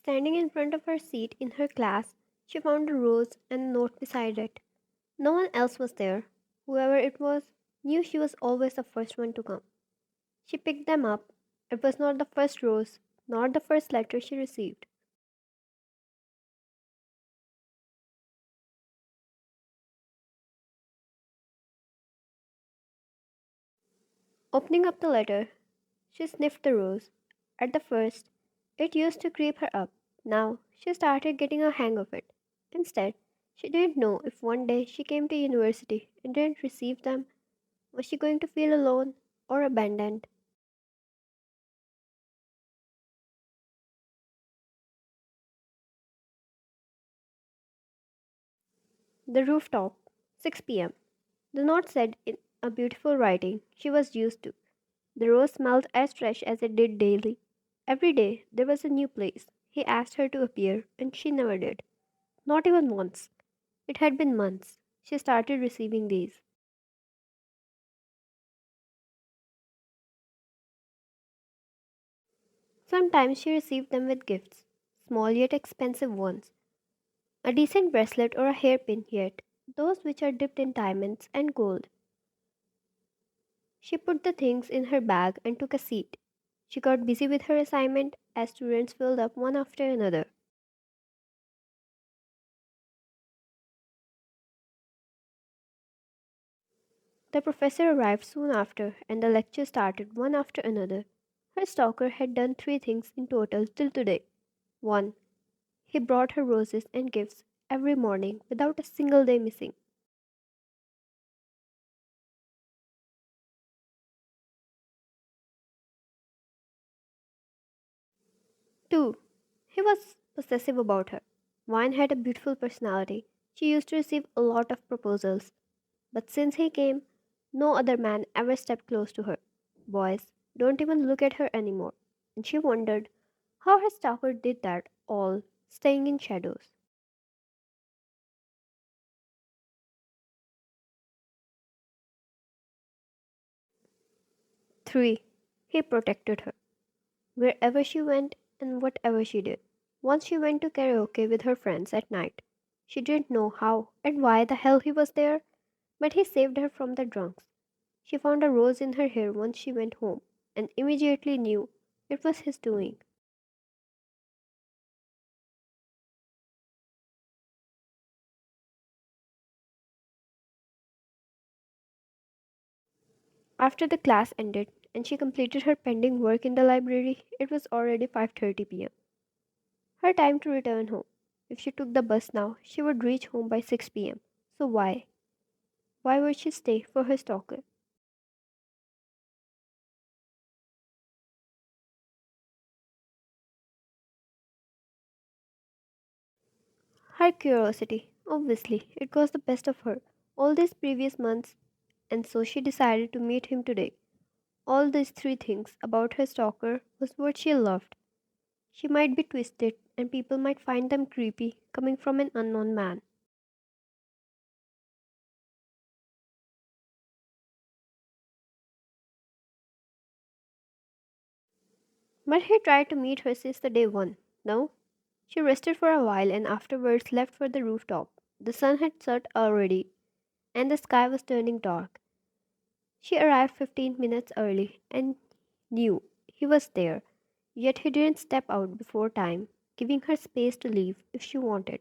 Standing in front of her seat in her class, she found a rose and a note beside it. No one else was there. Whoever it was knew she was always the first one to come. She picked them up. It was not the first rose, nor the first letter she received. Opening up the letter, she sniffed the rose. At the first, it used to creep her up. Now, she started getting a hang of it. Instead, she didn't know if one day she came to university and didn't receive them, was she going to feel alone or abandoned? The rooftop, 6 p.m. The note said in a beautiful writing she was used to. The rose smelled as fresh as it did daily. Every day there was a new place. He asked her to appear, and she never did. Not even once. It had been months. She started receiving these. Sometimes she received them with gifts, small yet expensive ones. A decent bracelet or a hairpin, yet those which are dipped in diamonds and gold. She put the things in her bag and took a seat. She got busy with her assignment as students filled up one after another. The professor arrived soon after, and the lecture started one after another. Her stalker had done 3 things in total till today. 1. He brought her roses and gifts every morning without a single day missing. 2. He was possessive about her. Vine had a beautiful personality. She used to receive a lot of proposals. But since he came, no other man ever stepped close to her. Boys don't even look at her anymore. And she wondered how her stalker did that all, staying in shadows. 3. He protected her, wherever she went and whatever she did. Once she went to karaoke with her friends at night. She didn't know how and why the hell he was there, but he saved her from the drunks. She found a rose in her hair once she went home and immediately knew it was his doing. After the class ended and she completed her pending work in the library, it was already 5:30 p.m. Her time to return home. If she took the bus now, she would reach home by 6 p.m. So why? Why would she stay for her stalker? Her curiosity. Obviously, it was the best of her all these previous months, and so she decided to meet him today. All these 3 things about her stalker was what she loved. She might be twisted, and people might find them creepy coming from an unknown man. But he tried to meet her since the day one. No? She rested for a while and afterwards left for the rooftop. The sun had set already, and the sky was turning dark. She arrived 15 minutes early and knew he was there, yet he didn't step out before time, giving her space to leave if she wanted.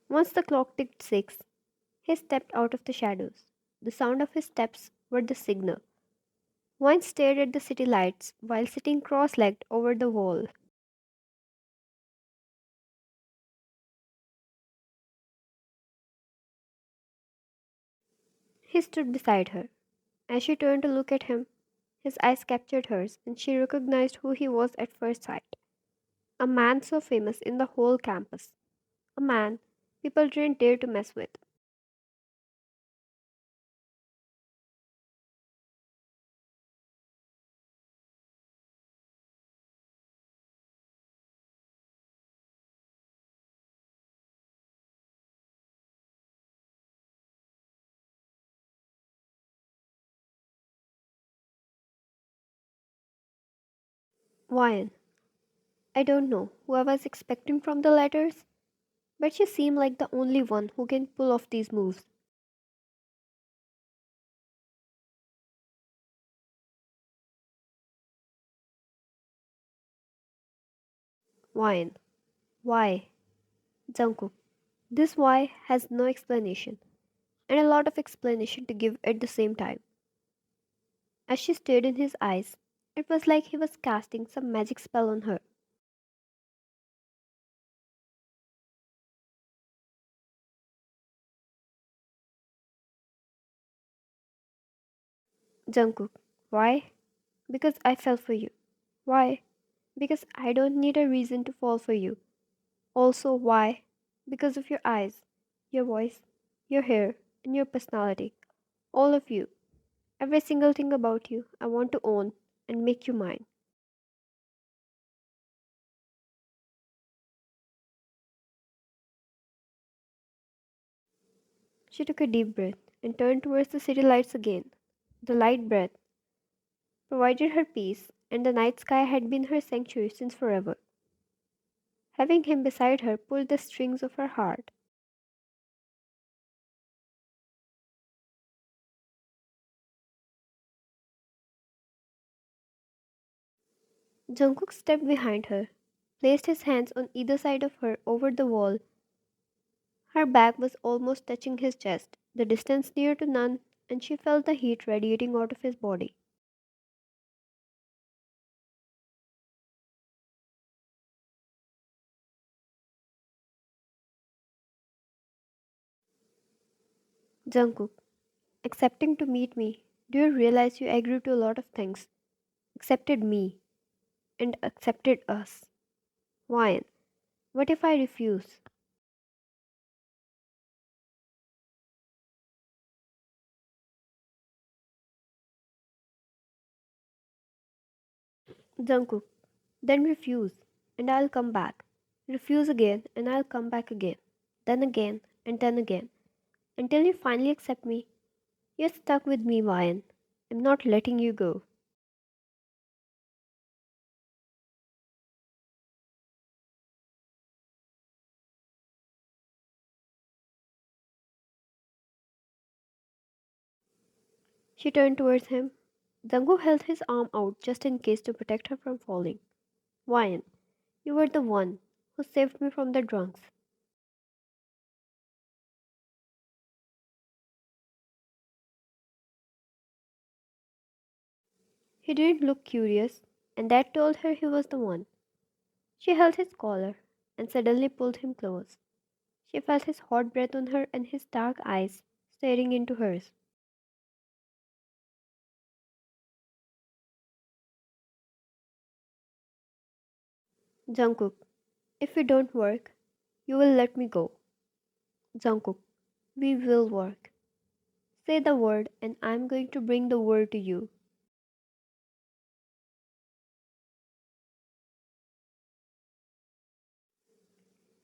Once the clock ticked 6, he stepped out of the shadows. The sound of his steps were the signal. One stared at the city lights while sitting cross legged over the wall. He stood beside her. As she turned to look at him, his eyes captured hers, and she recognized who he was at first sight. A man so famous in the whole campus. A man people didn't dare to mess with. Why? I don't know who I was expecting from the letters, but she seemed like the only one who can pull off these moves. Why? Why? Jungkook. This why has no explanation, and a lot of explanation to give at the same time. As she stared in his eyes, it was like he was casting some magic spell on her. Jungkook. Why? Because I fell for you. Why? Because I don't need a reason to fall for you. Also, why? Because of your eyes, your voice, your hair, and your personality. All of you. Every single thing about you, I want to own and make you mine. She took a deep breath and turned towards the city lights again. The light breath provided her peace, and the night sky had been her sanctuary since forever. Having him beside her pulled the strings of her heart. Jungkook stepped behind her, placed his hands on either side of her over the wall. Her back was almost touching his chest, the distance near to none, and she felt the heat radiating out of his body. Jungkook, accepting to meet me, do you realize you agreed to a lot of things? Accepted me, and accepted us. Why? What if I refuse? Jungkook, then refuse, and I'll come back. Refuse again, and I'll come back again. Then again, and then again. Until you finally accept me. You're stuck with me, Ryan. I'm not letting you go. She turned towards him. Jungkook held his arm out just in case to protect her from falling. Ryan, you were the one who saved me from the drunks. He didn't look curious, and that told her he was the one. She held his collar and suddenly pulled him close. She felt his hot breath on her and his dark eyes staring into hers. Jungkook, if we don't work, you will let me go. Jungkook, we will work. Say the word, and I'm going to bring the word to you.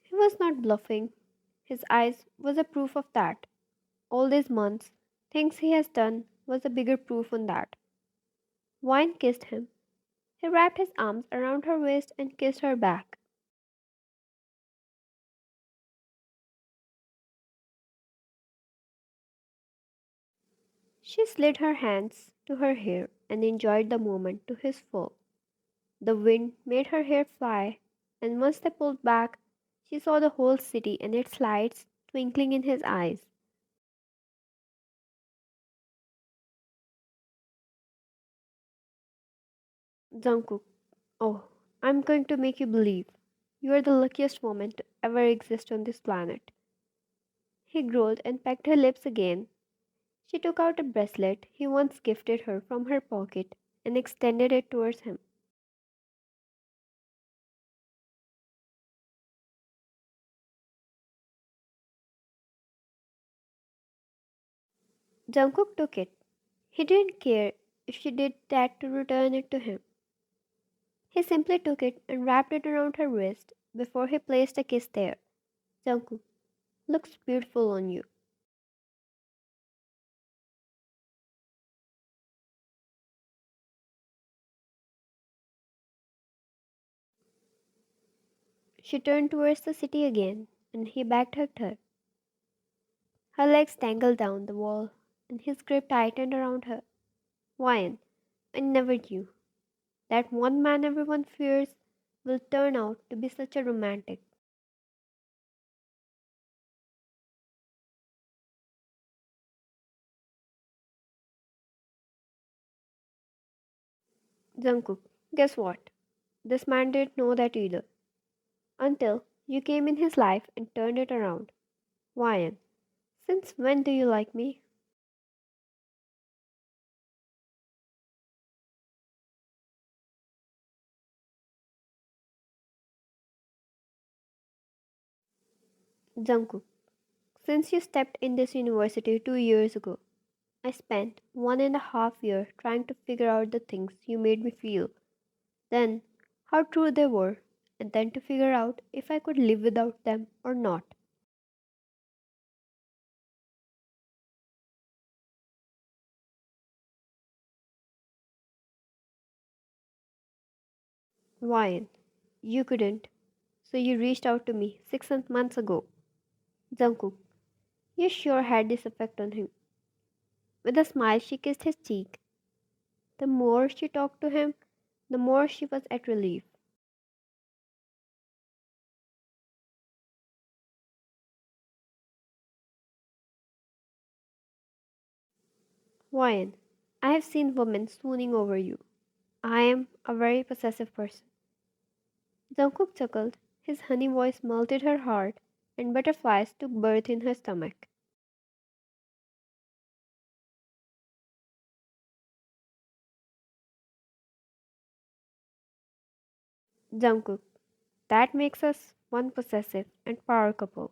He was not bluffing. His eyes was a proof of that. All these months, things he has done was a bigger proof on that. Wine kissed him. He wrapped his arms around her waist and kissed her back. She slid her hands to her hair and enjoyed the moment to his full. The wind made her hair fly, and once they pulled back, she saw the whole city and its lights twinkling in his eyes. Jungkook, oh, I'm going to make you believe. You are the luckiest woman to ever exist on this planet. He growled and pecked her lips again. She took out a bracelet he once gifted her from her pocket and extended it towards him. Jungkook took it. He didn't care if she did that to return it to him. He simply took it and wrapped it around her wrist before he placed a kiss there. Jungkook, looks beautiful on you. She turned towards the city again, and he backhugged her. Her legs tangled down the wall, and his grip tightened around her. Wyan, I never knew. That one man everyone fears will turn out to be such a romantic. Jungkook, guess what? This man didn't know that either. Until you came in his life and turned it around. Wyan, since when do you like me? Jungkook, since you stepped in this university 2 years ago. I spent 1.5 years trying to figure out the things you made me feel, then how true they were, and then to figure out if I could live without them or not. Ryan, you couldn't, so you reached out to me 6 months ago. Jungkook, you sure had this effect on him. With a smile, she kissed his cheek. The more she talked to him, the more she was at relief. Ryan, I have seen women swooning over you. I am a very possessive person. Jungkook chuckled. His honey voice melted her heart, and butterflies took birth in her stomach. Jungkook, that makes us one possessive and power couple.